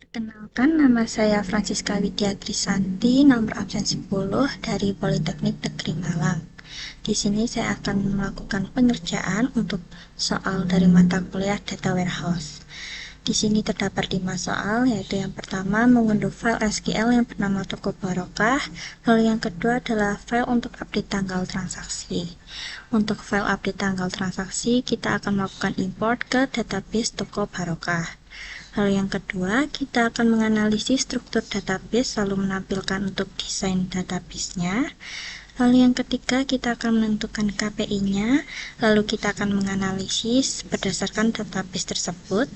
Perkenalkan, nama saya Francisca Widya Trisanti, nomor absen 10 dari Politeknik Negeri Malang. Di sini saya akan melakukan pengerjaan untuk soal dari mata kuliah Data Warehouse. Di sini terdapat 5 soal, yaitu yang pertama mengunduh file SQL yang bernama Toko Barokah, lalu yang kedua adalah file untuk update tanggal transaksi. Untuk file update tanggal transaksi, kita akan melakukan import ke database Toko Barokah. Lalu yang kedua, kita akan menganalisis struktur database lalu menampilkan untuk desain database-nya. Lalu yang ketiga, kita akan menentukan KPI-nya, lalu kita akan menganalisis berdasarkan database tersebut.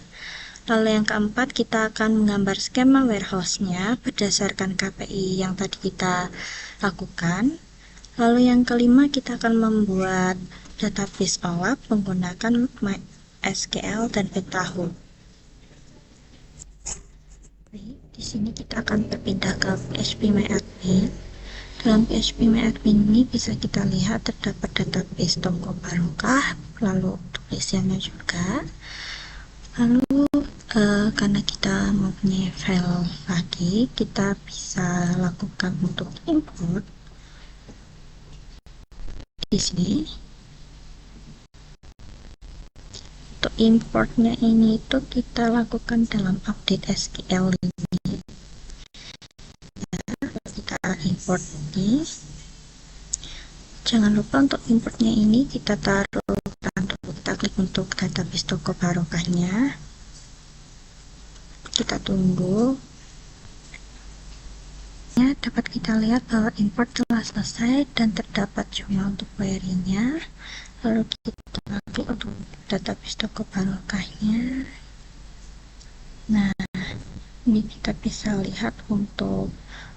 Lalu yang keempat, kita akan menggambar skema warehouse-nya berdasarkan KPI yang tadi kita lakukan. Lalu yang kelima, kita akan membuat database OLAP menggunakan MySQL dan Petaho. Di sini kita akan berpindah ke PHP-MyAdmin. Dalam PHP-MyAdmin ini bisa kita lihat terdapat database Toko Barokah, lalu tulisannya juga. Lalu karena kita mempunyai file lagi, kita bisa lakukan untuk import. Di sini untuk importnya ini itu kita lakukan dalam update SQL ini. Kita import ini, jangan lupa untuk importnya ini kita taruh kita klik untuk database Toko Barokahnya, kita tunggu ya. Dapat kita lihat bahwa import telah selesai dan terdapat jumlah untuk query-nya. Lalu kita klik untuk database Toko Barokahnya. Nah, ini kita bisa lihat untuk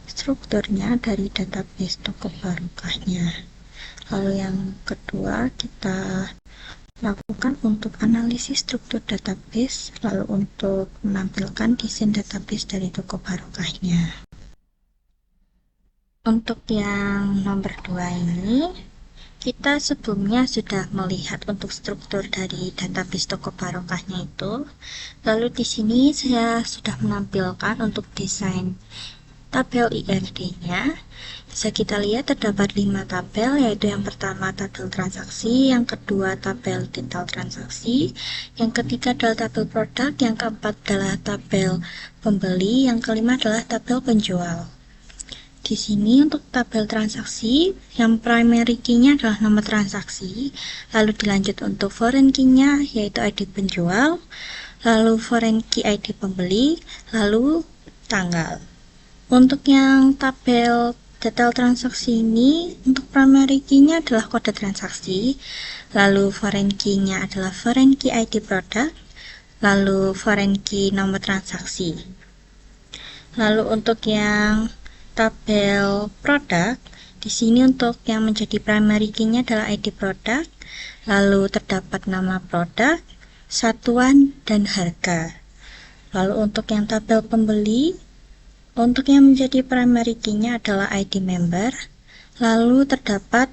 strukturnya dari database Toko Barokahnya. Lalu yang kedua, kita lakukan untuk analisis struktur database, lalu untuk menampilkan desain database dari Toko Barokahnya. Untuk yang nomor 2 ini, kita sebelumnya sudah melihat untuk struktur dari database Toko Barokahnya itu. Lalu di sini saya sudah menampilkan untuk desain tabel IRD-nya. Bisa kita lihat terdapat 5 tabel, yaitu yang pertama tabel transaksi, yang kedua tabel detail transaksi, yang ketiga adalah tabel produk, yang keempat adalah tabel pembeli, yang kelima adalah tabel penjual. Di sini untuk tabel transaksi, yang primary key-nya adalah nomor transaksi, lalu dilanjut untuk foreign key-nya yaitu ID penjual, lalu foreign key ID pembeli, lalu tanggal. Untuk yang tabel detail transaksi ini, untuk primary key-nya adalah kode transaksi, lalu foreign key-nya adalah foreign key ID produk, lalu foreign key nomor transaksi. Lalu untuk yang tabel produk, di sini untuk yang menjadi primary key-nya adalah ID produk, lalu terdapat nama produk, satuan, dan harga. Lalu untuk yang tabel pembeli, untuk yang menjadi primary key-nya adalah ID member, lalu terdapat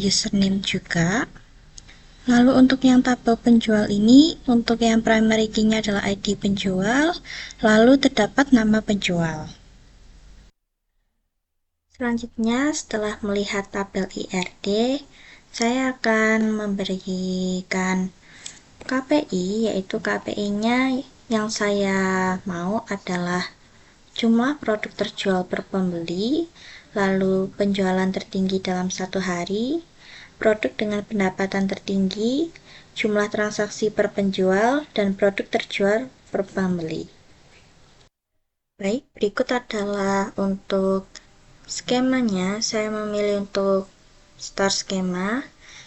username juga. Lalu untuk yang tabel penjual ini, untuk yang primary key-nya adalah ID penjual, lalu terdapat nama penjual. Selanjutnya, setelah melihat tabel IRD, saya akan memberikan KPI, yaitu KPI-nya yang saya mau adalah jumlah produk terjual per pembeli, lalu penjualan tertinggi dalam satu hari, produk dengan pendapatan tertinggi, jumlah transaksi per penjual, dan produk terjual per pembeli. Baik, berikut adalah untuk skemanya. Saya memilih untuk start skema.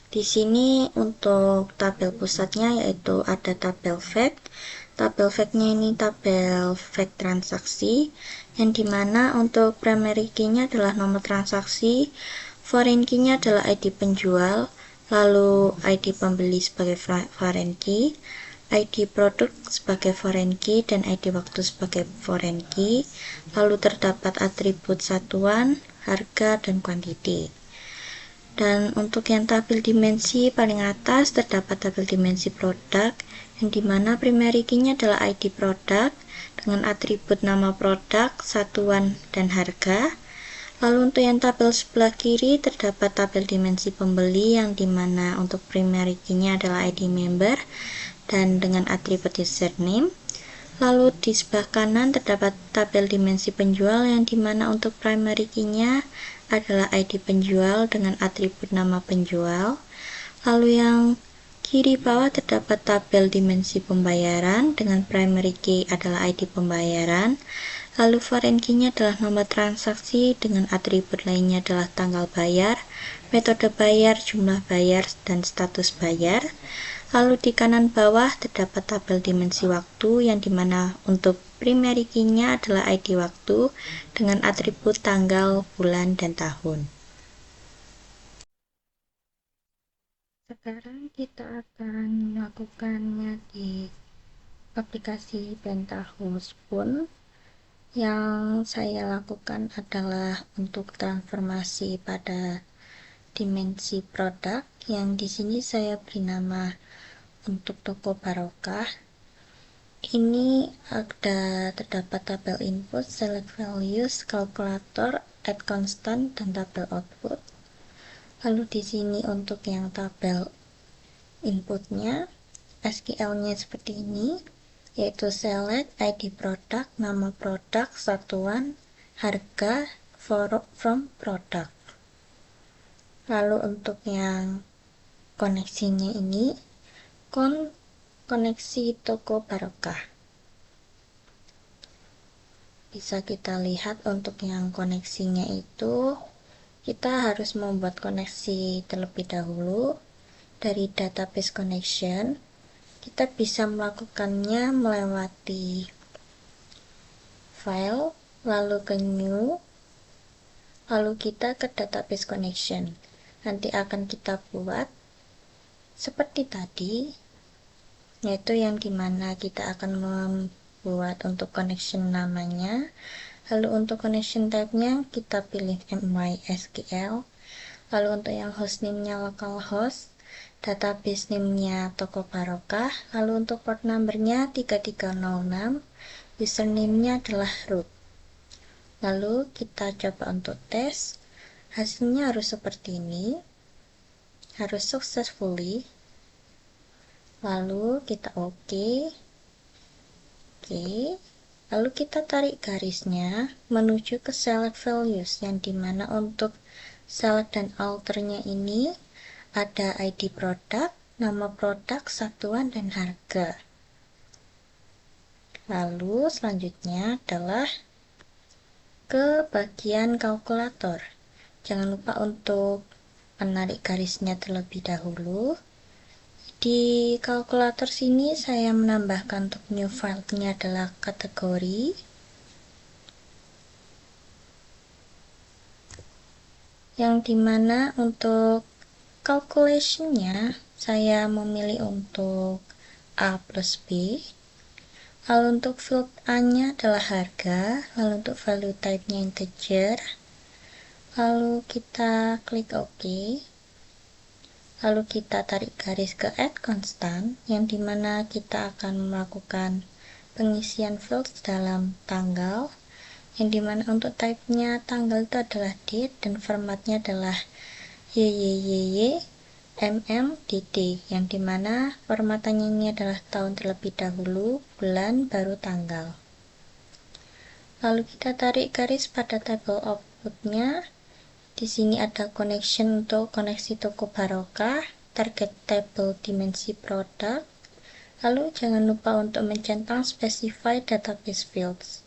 Di sini untuk tabel pusatnya yaitu ada tabel fact. Tabel fact-nya ini tabel fact transaksi, yang dimana untuk primary key-nya adalah nomor transaksi, foreign key-nya adalah ID penjual, lalu ID pembeli sebagai foreign key, ID produk sebagai foreign key, dan ID waktu sebagai foreign key. Lalu terdapat atribut satuan, harga, dan quantity. Dan untuk yang tabel dimensi paling atas terdapat tabel dimensi produk, yang dimana primary key-nya adalah ID produk, dengan atribut nama produk, satuan, dan harga. Lalu untuk yang tabel sebelah kiri terdapat tabel dimensi pembeli yang dimana untuk primary key-nya adalah ID member dan dengan atribut username. Lalu di sebelah kanan terdapat tabel dimensi penjual yang dimana untuk primary key-nya adalah ID penjual dengan atribut nama penjual. Lalu yang kiri bawah terdapat tabel dimensi pembayaran dengan primary key adalah ID pembayaran. Lalu foreign key-nya adalah nomor transaksi dengan atribut lainnya adalah tanggal bayar, metode bayar, jumlah bayar, dan status bayar. Lalu di kanan bawah terdapat tabel dimensi waktu yang dimana untuk primary key-nya adalah ID waktu dengan atribut tanggal, bulan, dan tahun. Sekarang kita akan melakukannya di aplikasi Pentahus pun. Yang saya lakukan adalah untuk transformasi pada dimensi produk yang di sini saya beri nama untuk toko barokah. Ini terdapat tabel input, select values, kalkulator, add constant, dan tabel output. Lalu di sini untuk yang tabel inputnya, SQL-nya seperti ini, yaitu select ID produk, nama produk, satuan, harga, from product. Lalu untuk yang koneksinya ini, koneksi toko barokah. Bisa kita lihat untuk yang koneksinya itu, kita harus membuat koneksi terlebih dahulu dari database connection. Kita bisa melakukannya melewati file, lalu ke new, lalu kita ke database connection. Nanti akan kita buat seperti tadi, yaitu yang dimana kita akan membuat untuk connection namanya. Lalu untuk connection type-nya kita pilih MySQL. Lalu untuk yang hostname-nya localhost, database name-nya toko barokah. Lalu untuk port number-nya 3306, username-nya adalah root. Lalu kita coba untuk tes, hasilnya harus seperti ini, harus successfully. Lalu kita oke. Lalu kita tarik garisnya menuju ke select values yang dimana untuk select dan alternya ini ada ID produk, nama produk, satuan, dan harga. Lalu selanjutnya adalah ke bagian kalkulator. Jangan lupa untuk menarik garisnya terlebih dahulu. Di kalkulator sini saya menambahkan untuk new file-nya adalah kategori. Yang dimana untuk calculation-nya saya memilih untuk A plus B. Lalu untuk field A-nya adalah harga, lalu untuk value type-nya integer. Lalu kita klik OK. Lalu kita tarik garis ke add constant, yang dimana kita akan melakukan pengisian field dalam tanggal, yang dimana untuk type-nya tanggal itu adalah date dan formatnya adalah YYYY yang dimana formatannya ini adalah tahun terlebih dahulu, bulan, baru tanggal. Lalu kita tarik garis pada tabel outputnya. Di sini ada connection untuk koneksi toko barokah, target table dimensi produk. Lalu jangan lupa untuk mencentang specify database fields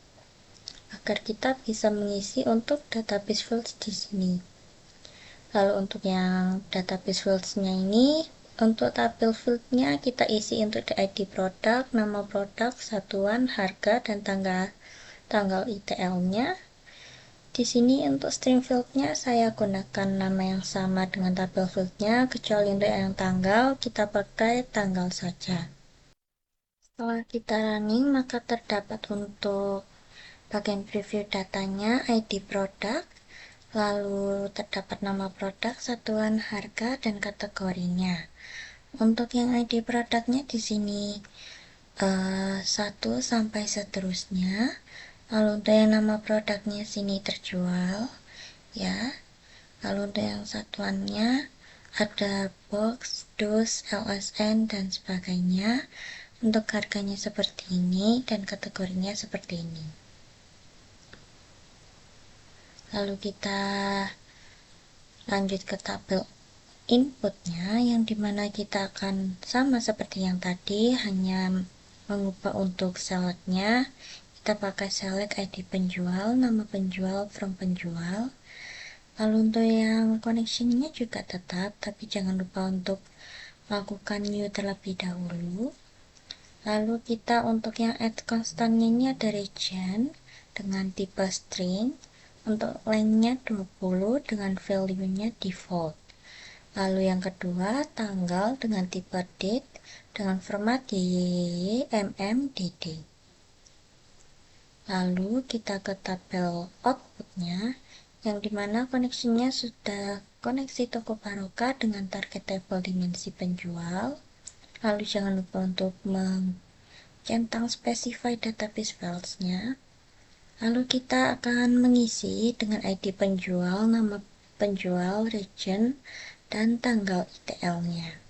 agar kita bisa mengisi untuk database fields di sini. Lalu untuk yang database fields-nya ini, untuk tabel field-nya kita isi untuk ID produk, nama produk, satuan, harga, dan tanggal ITL-nya. Di sini untuk string field-nya saya gunakan nama yang sama dengan tabel field-nya, kecuali untuk yang tanggal kita pakai tanggal saja. Setelah kita running, maka terdapat untuk bagian preview datanya ID produk, lalu terdapat nama produk, satuan, harga, dan kategorinya. Untuk yang ID produknya di sini 1 sampai seterusnya. Lalu untuk yang nama produknya sini terjual, ya. Lalu untuk yang satuannya ada box, dus, LSN, dan sebagainya. Untuk harganya seperti ini dan kategorinya seperti ini. Lalu kita lanjut ke tabel inputnya, yang dimana kita akan sama seperti yang tadi, hanya mengubah untuk selectnya. Kita pakai select ID penjual, nama penjual, from penjual. Lalu untuk yang connectionnya juga tetap, tapi jangan lupa untuk lakukan new terlebih dahulu. Lalu kita untuk yang add constantnya ini ada region dengan tipe string, untuk lengthnya 20 dengan value-nya default. Lalu yang kedua tanggal dengan tipe date dengan format YYY MMDD. Lalu kita ke tabel outputnya, yang dimana koneksinya sudah koneksi toko Barokah dengan target table dimensi penjual. Lalu jangan lupa untuk centang specify database files-nya. Lalu kita akan mengisi dengan ID penjual, nama penjual, region, dan tanggal ITL-nya.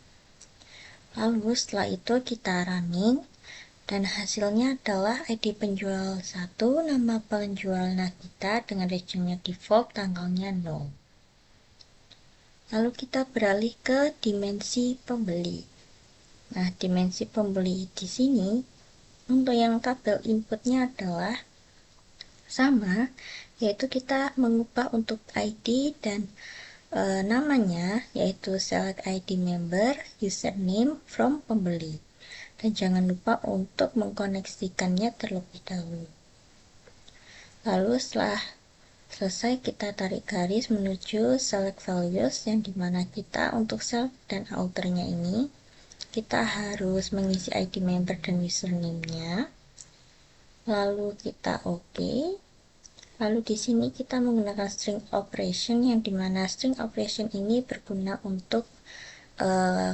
Lalu setelah itu kita running, dan hasilnya adalah ID penjual 1, nama penjualnya kita dengan regionnya default, tanggalnya 0. Lalu kita beralih ke dimensi pembeli. Nah, dimensi pembeli di sini untuk yang tabel inputnya adalah sama, yaitu kita mengubah untuk ID dan namanya, yaitu select ID member, username, from pembeli. Dan jangan lupa untuk mengkoneksikannya terlebih dahulu. Lalu setelah selesai, kita tarik garis menuju select values, yang dimana kita untuk self dan outernya ini kita harus mengisi ID member dan username-nya. Lalu kita OK. Lalu di sini kita menggunakan string operation, yang dimana string operation ini berguna untuk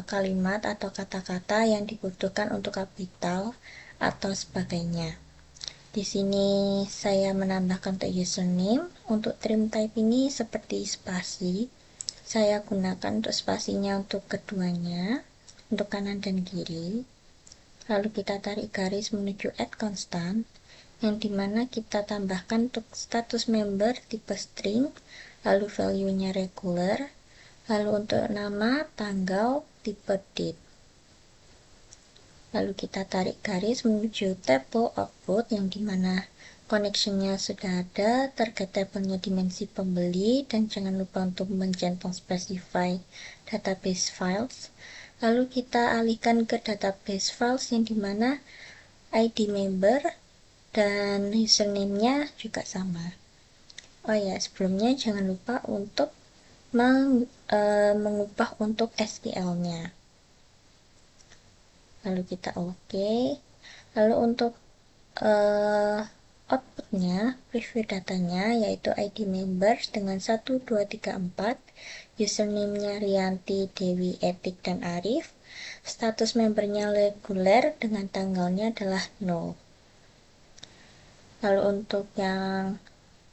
kalimat atau kata-kata yang dibutuhkan untuk kapital atau sebagainya. Di sini saya menambahkan untuk username. Untuk trim type ini seperti spasi, saya gunakan untuk spasinya untuk keduanya, untuk kanan dan kiri. Lalu kita tarik garis menuju add constant, yang dimana kita tambahkan untuk status member tipe string, lalu value-nya regular. Lalu untuk nama, tanggal, tipe date. Lalu kita tarik garis menuju table output, yang dimana connection-nya sudah ada, target table-nya dimensi pembeli, dan jangan lupa untuk mencentang specify database files. Lalu kita alihkan ke database files, yang dimana ID member dan username-nya juga sama. Oh ya, sebelumnya jangan lupa untuk mengubah untuk SQL-nya. Lalu kita OK. Lalu untuk outputnya, preview datanya, yaitu ID members dengan 1, 2, 3, 4, username-nya Rianti, Dewi, Etik, dan Arif, status membernya reguler dengan tanggalnya adalah 0. Lalu untuk yang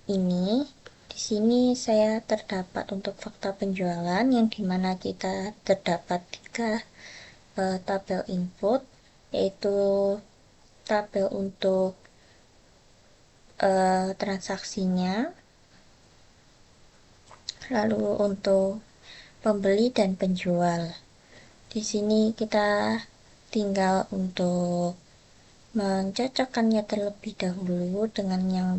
ini, di sini saya terdapat untuk fakta penjualan, yang dimana kita terdapat 3 tabel input, yaitu tabel untuk transaksinya, lalu untuk pembeli dan penjual. Di sini kita tinggal untuk mencocokkannya terlebih dahulu dengan yang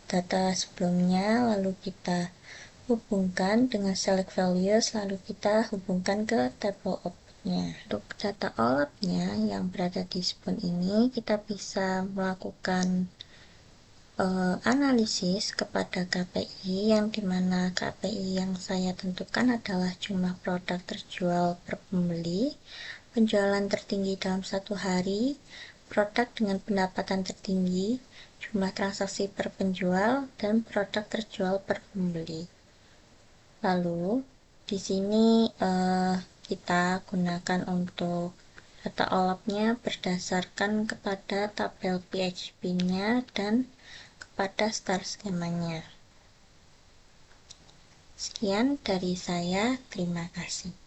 data sebelumnya, lalu kita hubungkan dengan select values, lalu kita hubungkan ke table outputnya. Untuk data all-up-nya yang berada di spoon ini, kita bisa melakukan analisis kepada KPI, yang dimana KPI yang saya tentukan adalah jumlah produk terjual per pembeli, penjualan tertinggi dalam 1 hari, produk dengan pendapatan tertinggi, jumlah transaksi per penjual, dan produk terjual per pembeli. Lalu di sini kita gunakan untuk data OLAP-nya berdasarkan kepada tabel PHP-nya dan kepada star skemanya. Sekian dari saya, terima kasih.